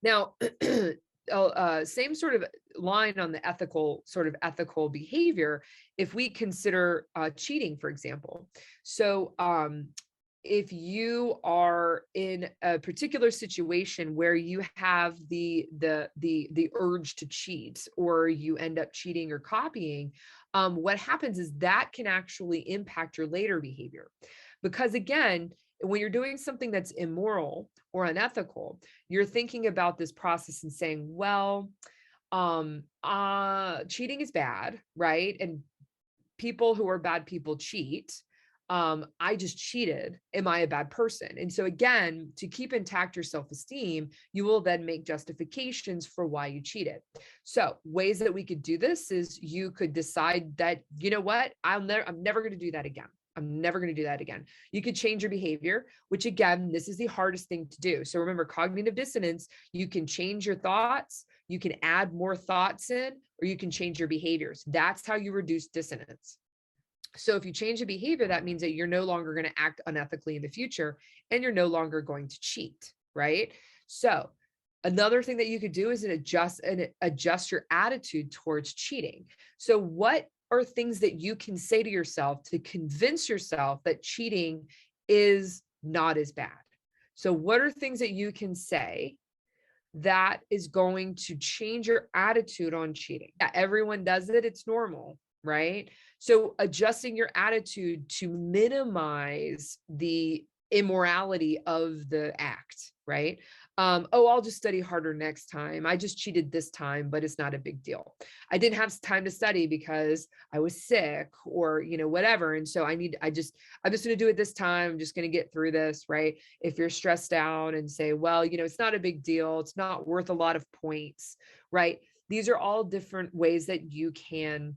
Now, same sort of line on the ethical behavior. If we consider cheating, for example, so if you are in a particular situation where you have the urge to cheat, or you end up cheating or copying, what happens is that can actually impact your later behavior, because again, when you're doing something that's immoral or unethical, you're thinking about this process and saying, well, cheating is bad, right? And people who are bad people cheat. I just cheated. Am I a bad person? And so again, to keep intact your self-esteem, you will then make justifications for why you cheated. So ways that we could do this is you could decide that, you know what, I'm never going to do that again. I'm never going to do that again. You could change your behavior, which again, this is the hardest thing to do. So remember, cognitive dissonance, you can change your thoughts, you can add more thoughts in, or you can change your behaviors. That's how you reduce dissonance. So if you change the behavior, that means that you're no longer going to act unethically in the future, and you're no longer going to cheat, right? So another thing that you could do is adjust your attitude towards cheating. So what are things that you can say to yourself to convince yourself that cheating is not as bad? So what are things that you can say that is going to change your attitude on cheating? Yeah, everyone does it. It's normal, right? So adjusting your attitude to minimize the immorality of the act, right? Oh, I'll just study harder next time. I just cheated this time, but it's not a big deal. I didn't have time to study because I was sick, or, whatever. And so I'm just going to do it this time. I'm just going to get through this, right? If you're stressed out and say, well, it's not a big deal. It's not worth a lot of points, right? These are all different ways that you can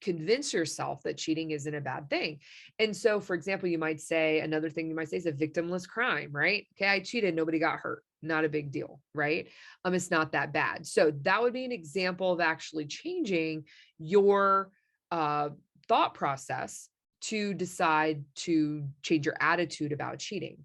convince yourself that cheating isn't a bad thing. And so, for example, another thing you might say is a victimless crime, right? Okay, I cheated, nobody got hurt. Not a big deal, right? It's not that bad. So that would be an example of actually changing your thought process to decide to change your attitude about cheating.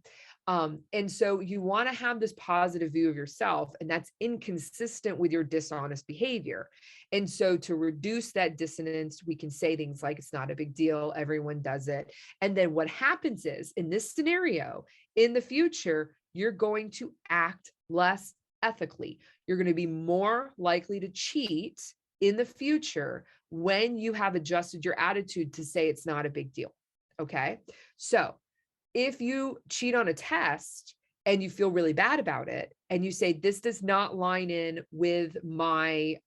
And so you want to have this positive view of yourself, and that's inconsistent with your dishonest behavior. And so to reduce that dissonance, we can say things like, it's not a big deal, everyone does it. And then what happens is, in this scenario, in the future, you're going to act less ethically. You're going to be more likely to cheat in the future when you have adjusted your attitude to say it's not a big deal. Okay. So if you cheat on a test and you feel really bad about it, and you say, this does not line in with my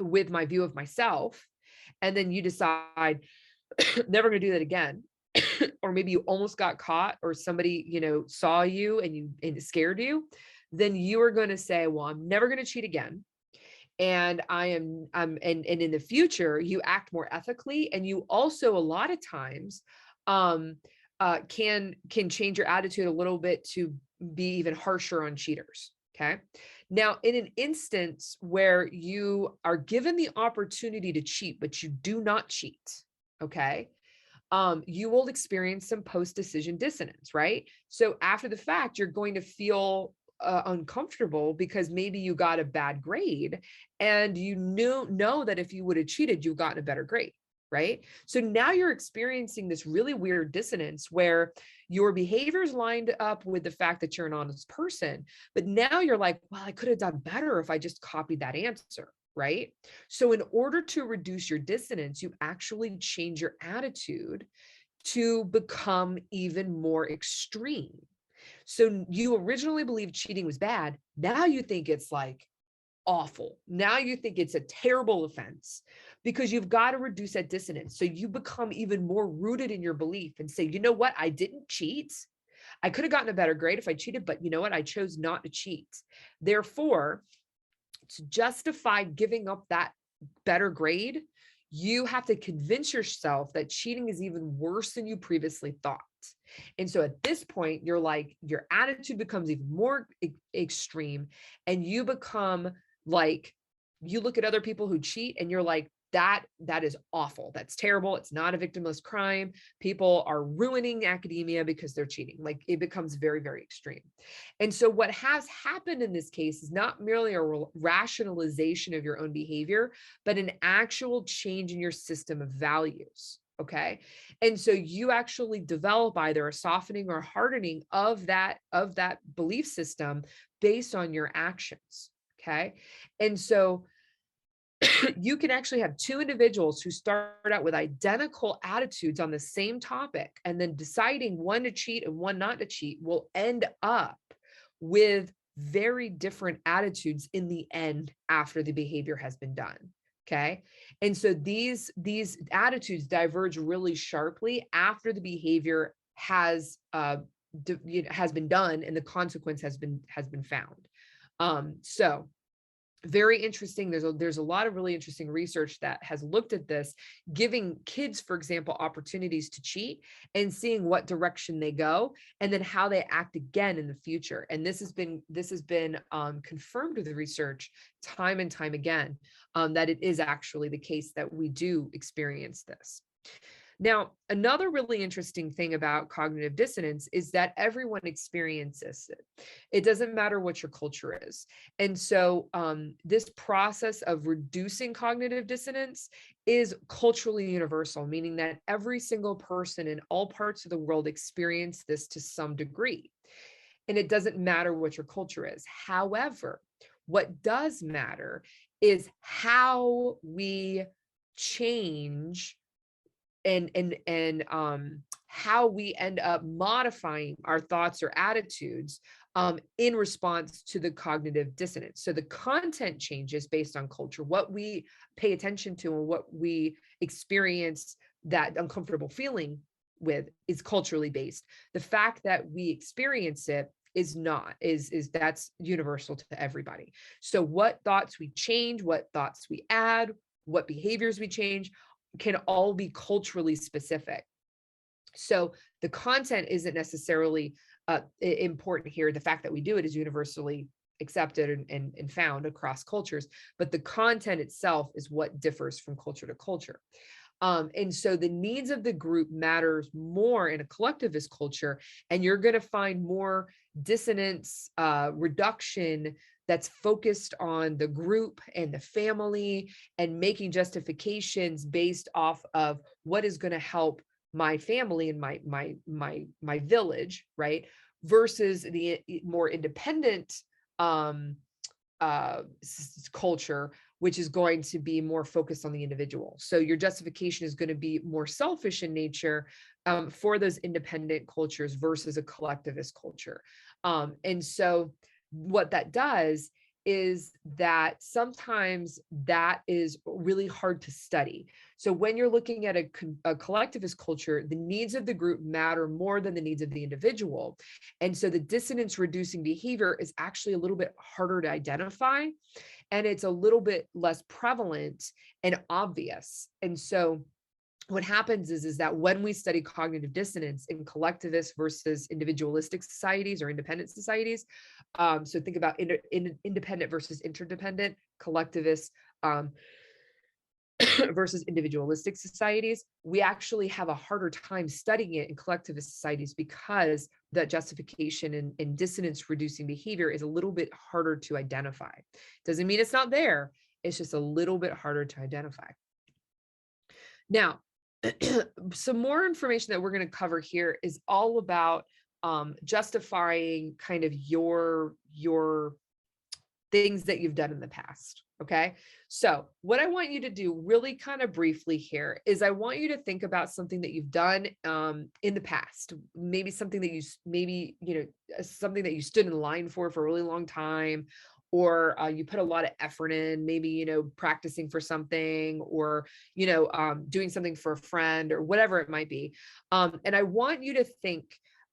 view of myself, and then you decide, never going to do that again, or maybe you almost got caught, or somebody, saw you and it scared you, then you are going to say, well, I'm never going to cheat again. And and in the future, you act more ethically. And you also, a lot of times, can change your attitude a little bit to be even harsher on cheaters. Okay. Now, in an instance where you are given the opportunity to cheat, but you do not cheat, okay, you will experience some post-decision dissonance, right? So after the fact, you're going to feel uncomfortable because maybe you got a bad grade, and you know that if you would have cheated, you've gotten a better grade, right? So now you're experiencing this really weird dissonance where your behavior's lined up with the fact that you're an honest person, but now you're like, well, I could have done better if I just copied that answer, right? So in order to reduce your dissonance, you actually change your attitude to become even more extreme. So you originally believed cheating was bad. Now you think it's like awful. Now you think it's a terrible offense, because you've got to reduce that dissonance. So you become even more rooted in your belief and say, you know what? I didn't cheat. I could have gotten a better grade if I cheated, but you know what? I chose not to cheat. Therefore, to justify giving up that better grade, you have to convince yourself that cheating is even worse than you previously thought. And so at this point, you're like, your attitude becomes even more extreme, and you become like, you look at other people who cheat and you're like, that is awful. That's terrible. It's not a victimless crime. People are ruining academia because they're cheating. Like, it becomes very, very extreme. And so what has happened in this case is not merely a rationalization of your own behavior, but an actual change in your system of values. Okay. And so you actually develop either a softening or hardening of that belief system based on your actions. Okay. And so you can actually have two individuals who start out with identical attitudes on the same topic, and then deciding one to cheat and one not to cheat will end up with very different attitudes in the end after the behavior has been done. Okay. And so these attitudes diverge really sharply after the behavior has been done and the consequence has been found. So very interesting. There's a lot of really interesting research that has looked at this, giving kids, for example, opportunities to cheat and seeing what direction they go, and then how they act again in the future. And this has been confirmed with the research time and time again, that it is actually the case that we do experience this. Now, another really interesting thing about cognitive dissonance is that everyone experiences it. It doesn't matter what your culture is. And so this process of reducing cognitive dissonance is culturally universal, meaning that every single person in all parts of the world experience this to some degree. And it doesn't matter what your culture is. However, what does matter is how we change and how we end up modifying our thoughts or attitudes in response to the cognitive dissonance. So the content changes based on culture, what we pay attention to and what we experience that uncomfortable feeling with is culturally based. The fact that we experience it is not, that's universal to everybody. So what thoughts we change, what thoughts we add, what behaviors we change can all be culturally specific. So the content isn't necessarily important here. The fact that we do it is universally accepted and found across cultures, but the content itself is what differs from culture to culture. And so the needs of the group matters more in a collectivist culture, and you're going to find more dissonance reduction that's focused on the group and the family and making justifications based off of what is going to help my family and my village, right? Versus the more independent culture, which is going to be more focused on the individual. So your justification is going to be more selfish in nature for those independent cultures versus a collectivist culture. And so what that does is that sometimes that is really hard to study. So when you're looking at a collectivist culture, the needs of the group matter more than the needs of the individual. And so the dissonance reducing behavior is actually a little bit harder to identify, and it's a little bit less prevalent and obvious. And so what happens is that when we study cognitive dissonance in collectivist versus individualistic societies or independent societies, so think about independent versus interdependent, collectivist versus individualistic societies, we actually have a harder time studying it in collectivist societies because that justification and dissonance reducing behavior is a little bit harder to identify. Doesn't mean it's not there. It's just a little bit harder to identify. Now, some more information that we're going to cover here is all about justifying kind of your things that you've done in the past. Okay. So what I want you to do really kind of briefly here is I want you to think about something that you've done in the past, maybe something that something that you stood in line for a really long time, or you put a lot of effort in, maybe, practicing for something, or, doing something for a friend or whatever it might be. And I want you to think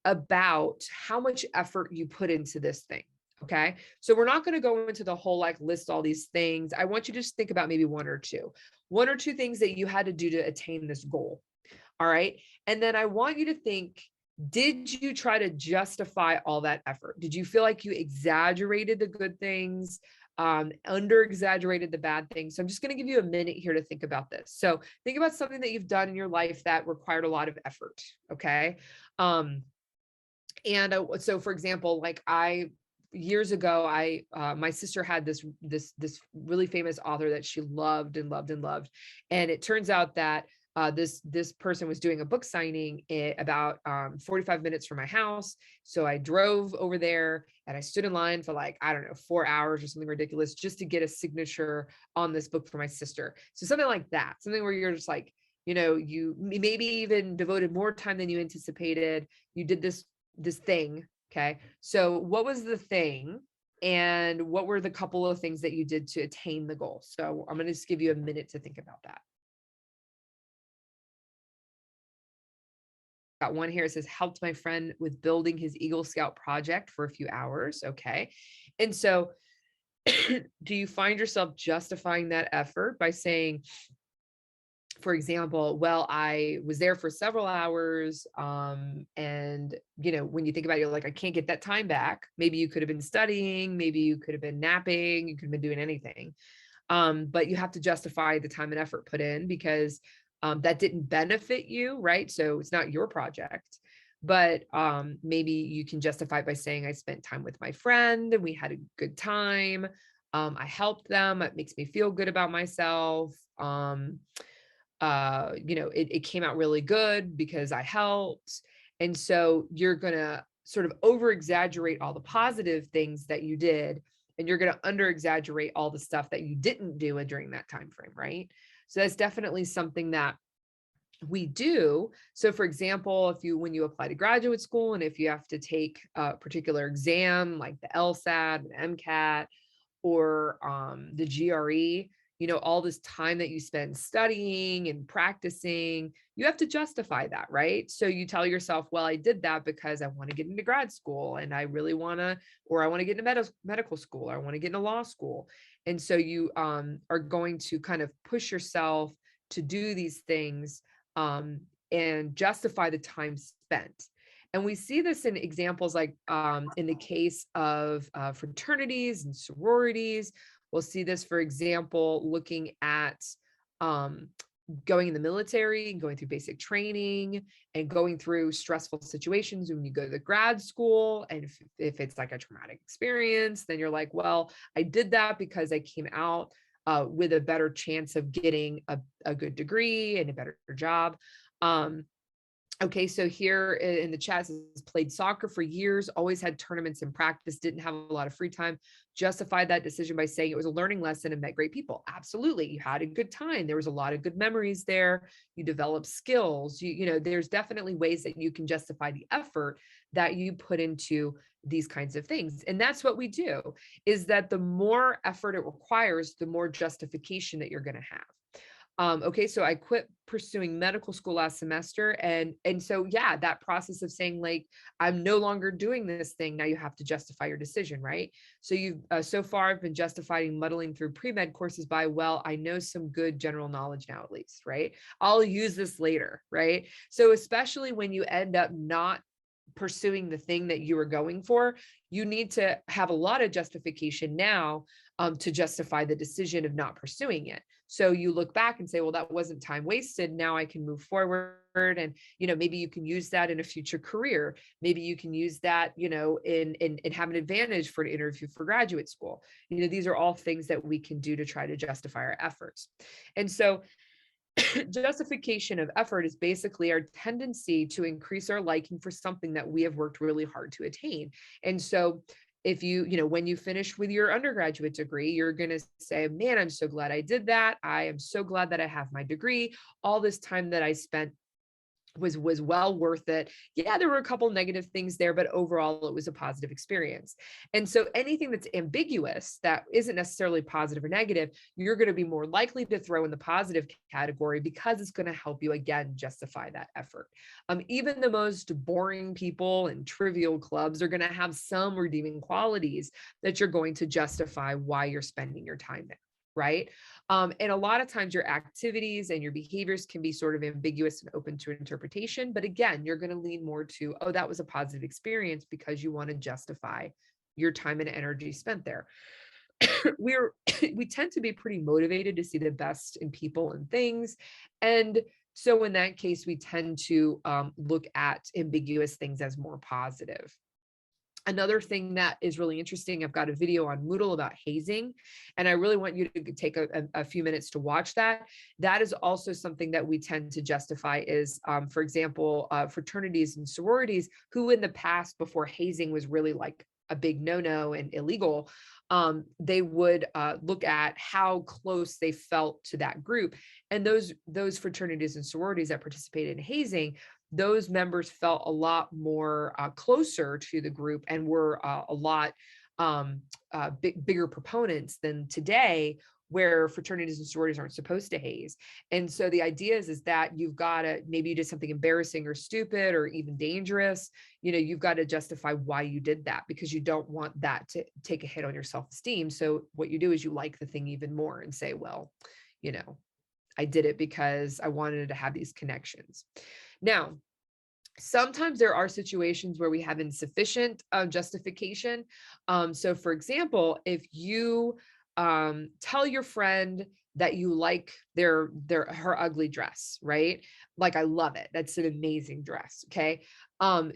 about how much effort you put into this thing. Okay. So we're not going to go into the whole, list all these things. I want you to just think about maybe one or two things that you had to do to attain this goal. All right. And then I want you to think, Did you try to justify all that effort? Did you feel like you exaggerated the good things, under exaggerated the bad things? So I'm just going to give you a minute here to think about this. So think about something that you've done in your life that required a lot of effort. Okay. Um, so for example, like years ago, my sister had this really famous author that she loved and loved and loved. And it turns out that this person was doing a book signing about 45 minutes from my house. So I drove over there and I stood in line for like, I don't know, 4 hours or something ridiculous just to get a signature on this book for my sister. So something like that, something where you're just like, you maybe even devoted more time than you anticipated. You did this thing. Okay. So what was the thing, and what were the couple of things that you did to attain the goal? So I'm going to just give you a minute to think about that. Got one here. It says, helped my friend with building his Eagle Scout project for a few hours. Okay. And so do you find yourself justifying that effort by saying, for example, well, I was there for several hours. And when you think about it, you're like, I can't get that time back. Maybe you could have been studying, maybe you could have been napping, you could have been doing anything. But you have to justify the time and effort put in, because that didn't benefit you, right? So it's not your project. But maybe you can justify it by saying, I spent time with my friend and we had a good time. I helped them. It makes me feel good about myself. It came out really good because I helped. And so you're going to sort of over exaggerate all the positive things that you did, and you're going to under exaggerate all the stuff that you didn't do during that time frame, right? So that's definitely something that we do. So for example, when you apply to graduate school, and if you have to take a particular exam like the LSAT, the MCAT, or the GRE, all this time that you spend studying and practicing, you have to justify that, right? So you tell yourself, well, I did that because I want to get into grad school, and I really want to, or I want to get into medical school, or I want to get into law school. And so you are going to kind of push yourself to do these things, and justify the time spent. And we see this in examples like in the case of fraternities and sororities. We'll see this, for example, looking at um, going in the military and going through basic training and going through stressful situations when you go to the grad school. And if it's like a traumatic experience, then you're like, well, I did that because I came out with a better chance of getting a good degree and a better job. Okay, so here in the chat says, played soccer for years, always had tournaments and practice, didn't have a lot of free time. Justified that decision by saying it was a learning lesson and met great people. Absolutely. You had a good time. There was a lot of good memories there. You developed skills. There's definitely ways that you can justify the effort that you put into these kinds of things. And that's what we do, is that the more effort it requires, the more justification that you're going to have. Okay, so I quit pursuing medical school last semester. And so, yeah, that process of saying like, I'm no longer doing this thing. Now you have to justify your decision, right? So you've, so far I've been justifying muddling through pre-med courses by, well, I know some good general knowledge now, at least, right? I'll use this later, right? So especially when you end up not pursuing the thing that you were going for, you need to have a lot of justification now to justify the decision of not pursuing it. So you look back and say, well, that wasn't time wasted. Now I can move forward. And, maybe you can use that in a future career. Maybe you can use that, in have an advantage for an interview for graduate school. These are all things that we can do to try to justify our efforts. And so justification of effort is basically our tendency to increase our liking for something that we have worked really hard to attain. And so if when you finish with your undergraduate degree, you're going to say, man, I'm so glad I did that. I am so glad that I have my degree. All this time that I spent was well worth it. Yeah, there were a couple negative things there, but overall it was a positive experience. And so anything that's ambiguous, that isn't necessarily positive or negative, you're going to be more likely to throw in the positive category, because it's going to help you, again, justify that effort. Even the most boring people and trivial clubs are going to have some redeeming qualities that you're going to justify why you're spending your time there. right? And a lot of times your activities and your behaviors can be sort of ambiguous and open to interpretation. But again, you're going to lean more to, oh, that was a positive experience because you want to justify your time and energy spent there. we're we tend to be pretty motivated to see the best in people and things. And so in that case, we tend to look at ambiguous things as more positive. Another thing that is really interesting, I've got a video on Moodle about hazing, and I really want you to take a few minutes to watch that. That is also something that we tend to justify is, for example, fraternities and sororities who in the past, before hazing was really like a big no-no and illegal, they would look at how close they felt to that group. And those fraternities and sororities that participated in hazing, those members felt a lot more closer to the group and were a lot bigger proponents than today, where fraternities and sororities aren't supposed to haze. And so the idea is that you've got to, maybe you did something embarrassing or stupid or even dangerous, you've got to justify why you did that, because you don't want that to take a hit on your self-esteem. So what you do is you like the thing even more and say, well, I did it because I wanted to have these connections. Now, sometimes there are situations where we have insufficient justification. So for example, if you tell your friend that you like her ugly dress, right? Like, I love it. That's an amazing dress. Okay.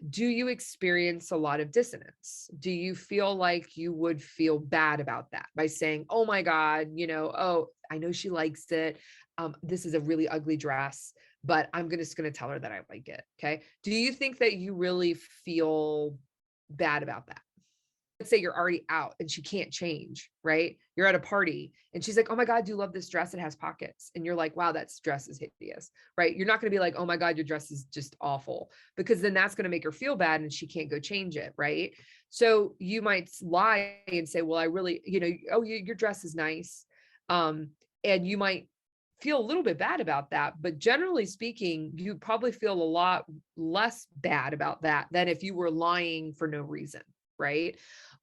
Do you experience a lot of dissonance? Do you feel like you would feel bad about that by saying, oh my God, oh, I know she likes it. This is a really ugly dress, but I'm just going to tell her that I like it. Okay. Do you think that you really feel bad about that? Let's say you're already out and she can't change, right? You're at a party and she's like, oh my God, do you love this dress? It has pockets. And you're like, wow, that dress is hideous, right? You're not going to be like, oh my God, your dress is just awful, because then that's going to make her feel bad and she can't go change it, right? So you might lie and say, well, I really, oh, your dress is nice. And you might feel a little bit bad about that, but generally speaking, you probably feel a lot less bad about that than if you were lying for no reason, right?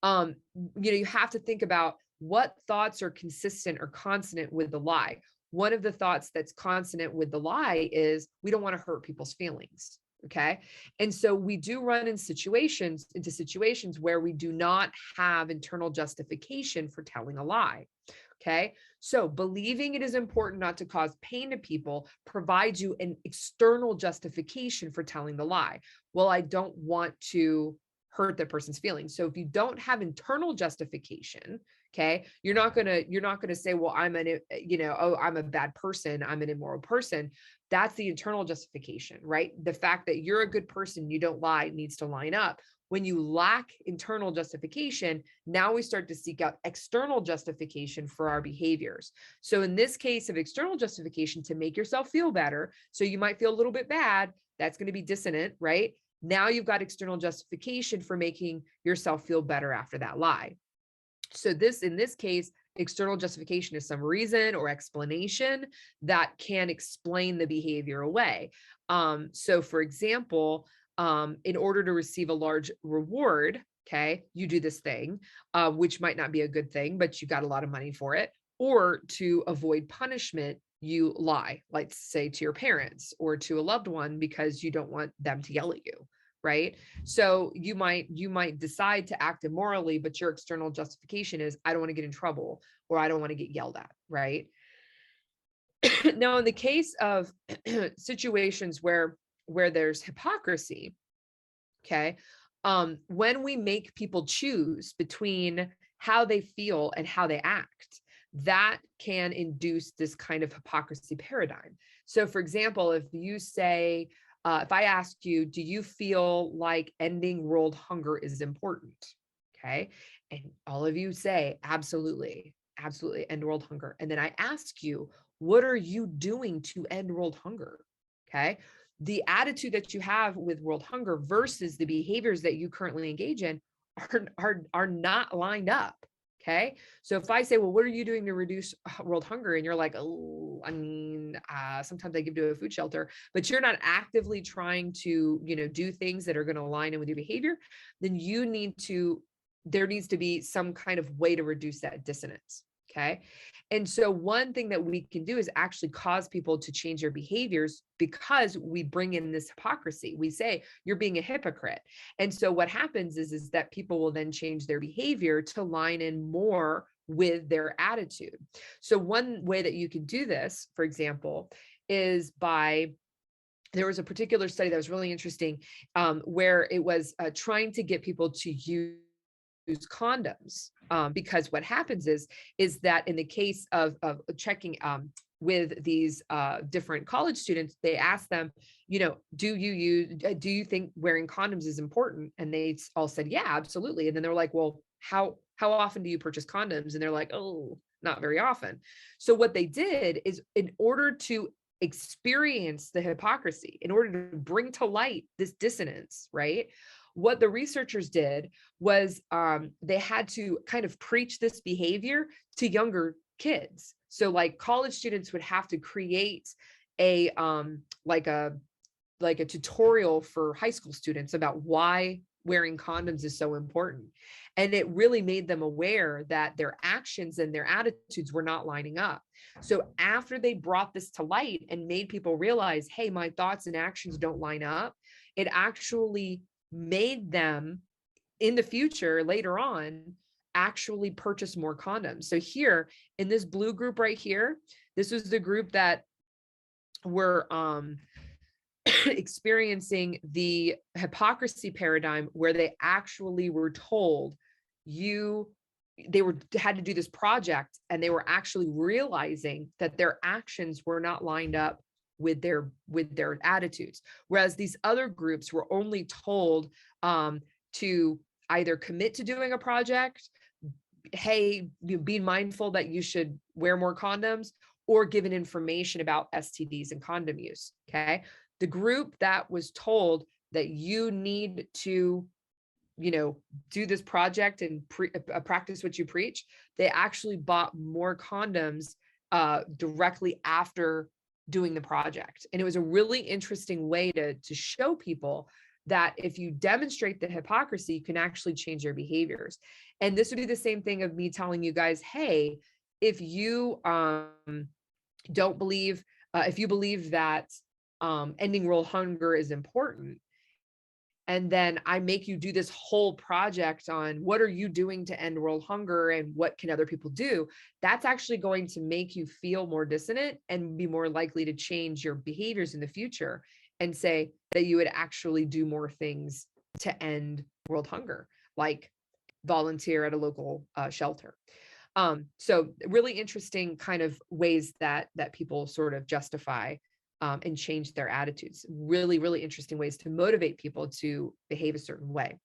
You have to think about what thoughts are consistent or consonant with the lie. One of the thoughts that's consonant with the lie is we don't want to hurt people's feelings. Okay. And so we do run into situations where we do not have internal justification for telling a lie. Okay. So believing it is important not to cause pain to people provides you an external justification for telling the lie. Well, I don't want to hurt that person's feelings. So if you don't have internal justification, okay, you're not going to say, well, I'm a bad person, I'm an immoral person. That's the internal justification, right? The fact that you're a good person, you don't lie, needs to line up. When you lack internal justification, now we start to seek out external justification for our behaviors. So in this case of external justification, to make yourself feel better, so you might feel a little bit bad, that's going to be dissonant, right? Now you've got external justification for making yourself feel better after that lie. So in this case, external justification is some reason or explanation that can explain the behavior away. So for example, in order to receive a large reward, okay, you do this thing, which might not be a good thing, but you got a lot of money for it. Or to avoid punishment, you lie, like say to your parents or to a loved one, because you don't want them to yell at you, right? So you might decide to act immorally, but your external justification is, I don't want to get in trouble, or I don't want to get yelled at, right? Now, in the case of situations where there's hypocrisy, okay, when we make people choose between how they feel and how they act, that can induce this kind of hypocrisy paradigm. So for example, if you say, if I ask you, do you feel like ending world hunger is important? Okay. And all of you say, absolutely, absolutely, end world hunger. And then I ask you, what are you doing to end world hunger? Okay. The attitude that you have with world hunger versus the behaviors that you currently engage in are not lined up. Okay. So if I say, well, what are you doing to reduce world hunger? And you're like, oh, I mean, sometimes I give to a food shelter, but you're not actively trying to, do things that are going to align in with your behavior, then there needs to be some kind of way to reduce that dissonance. Okay. And so one thing that we can do is actually cause people to change their behaviors because we bring in this hypocrisy. We say, you're being a hypocrite. And so what happens is that people will then change their behavior to line in more with their attitude. So one way that you can do this, for example, is by there was a particular study that was really interesting, where it was trying to get people to use condoms, because what happens is that in the case of checking with these different college students, they ask them, do you think wearing condoms is important? And they all said, yeah, absolutely. And then they're like, well, how often do you purchase condoms? And they're like, oh, not very often. So what they did is, in order to experience the hypocrisy, in order to bring to light this dissonance, right? What the researchers did was, they had to kind of preach this behavior to younger kids. So like college students would have to create a like a tutorial for high school students about why wearing condoms is so important. And it really made them aware that their actions and their attitudes were not lining up. So after they brought this to light and made people realize, hey, my thoughts and actions don't line up, it actually made them in the future, later on, actually purchase more condoms. So here in this blue group right here, this was the group that were experiencing the hypocrisy paradigm, where they actually were told had to do this project, and they were actually realizing that their actions were not lined up with their attitudes. Whereas these other groups were only told to either commit to doing a project, hey, be mindful that you should wear more condoms, or given information about STDs and condom use. Okay. The group that was told that you need to, do this project and practice what you preach, they actually bought more condoms directly after doing the project. And it was a really interesting way to show people that if you demonstrate the hypocrisy, you can actually change their behaviors. And this would be the same thing of me telling you guys, hey, if you don't believe, if you believe that ending world hunger is important, and then I make you do this whole project on what are you doing to end world hunger and what can other people do, that's actually going to make you feel more dissonant and be more likely to change your behaviors in the future and say that you would actually do more things to end world hunger, like volunteer at a local shelter. So really interesting kind of ways that people sort of justify and change their attitudes. Really, really interesting ways to motivate people to behave a certain way.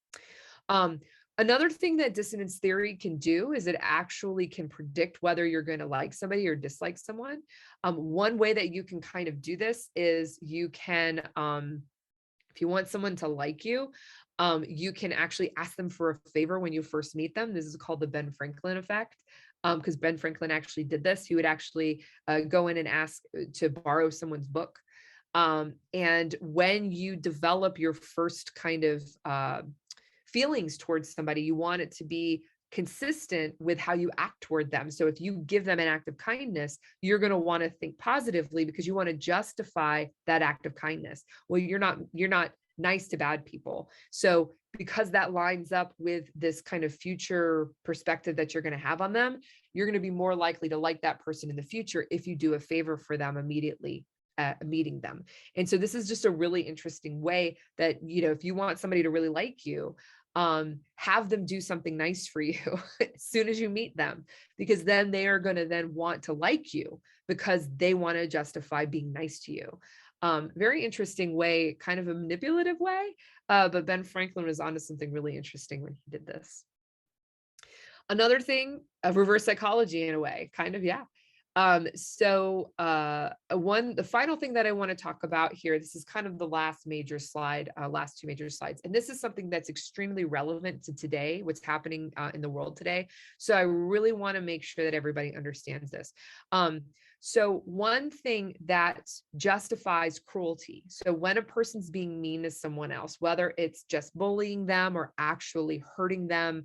Another thing that dissonance theory can do is it actually can predict whether you're going to like somebody or dislike someone. One way that you can kind of do this is you can, if you want someone to like you, you can actually ask them for a favor when you first meet them. This is called the Ben Franklin effect. Because Ben Franklin actually did this. He would actually go in and ask to borrow someone's book. And when you develop your first kind of feelings towards somebody, you want it to be consistent with how you act toward them. So if you give them an act of kindness, you're going to want to think positively because you want to justify that act of kindness. Well, you're not nice to bad people. So because that lines up with this kind of future perspective that you're going to have on them, you're going to be more likely to like that person in the future if you do a favor for them immediately meeting them. And so this is just a really interesting way that, if you want somebody to really like you, have them do something nice for you as soon as you meet them, because then they are going to then want to like you because they want to justify being nice to you. Very interesting way, kind of a manipulative way, but Ben Franklin was onto something really interesting when he did this. Another thing, reverse psychology in a way, kind of, yeah. The final thing that I want to talk about here, this is kind of the last major slide, last two major slides. And this is something that's extremely relevant to today, what's happening in the world today. So I really want to make sure that everybody understands this. So one thing that justifies cruelty. So when a person's being mean to someone else, whether it's just bullying them or actually hurting them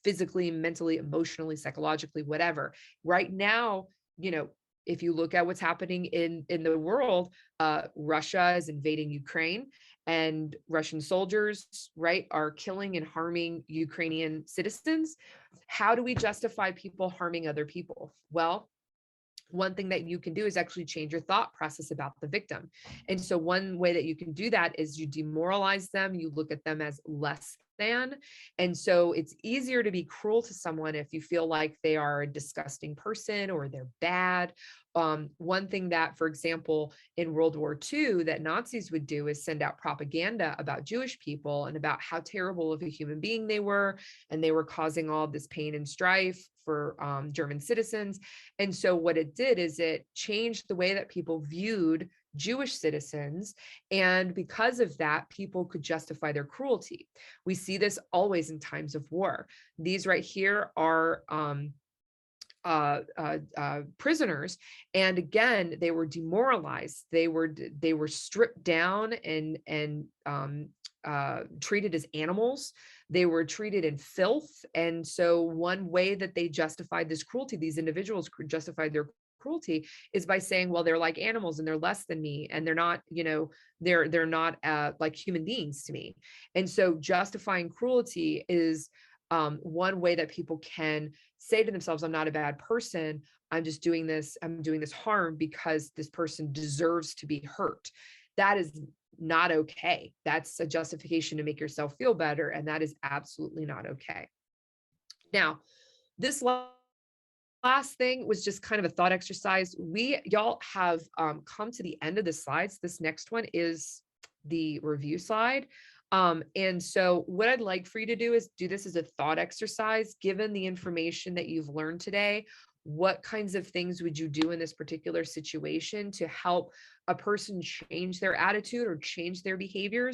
physically, mentally, emotionally, psychologically, whatever. Right now, you know, if you look at what's happening in the world, Russia is invading Ukraine, and Russian soldiers, right, are killing and harming Ukrainian citizens. How do we justify people harming other people? Well, one thing that you can do is actually change your thought process about the victim. And so one way that you can do that is you demoralize them, you look at them as less than. And so it's easier to be cruel to someone if you feel like they are a disgusting person or they're bad. One thing that, for example, in World War II, that Nazis would do is send out propaganda about Jewish people and about how terrible of a human being they were. And they were causing all this pain and strife for German citizens. And so what it did is it changed the way that people viewed Jewish citizens. And because of that, people could justify their cruelty. We see this always in times of war. These right here are prisoners, and again, they were demoralized. They were stripped down and treated as animals. They were treated in filth. And so one way that they justified this cruelty, these individuals justified their cruelty, is by saying, well, they're like animals and they're less than me, and they're not, they're not like human beings to me. And so justifying cruelty is one way that people can say to themselves, I'm not a bad person. I'm doing this harm because this person deserves to be hurt. That is not okay. That's a justification to make yourself feel better. And that is absolutely not okay. Now, this last thing was just kind of a thought exercise. Y'all have come to the end of the slides. This next one is the review slide. And so what I'd like for you to do is do this as a thought exercise. Given the information that you've learned today, what kinds of things would you do in this particular situation to help a person change their attitude or change their behaviors?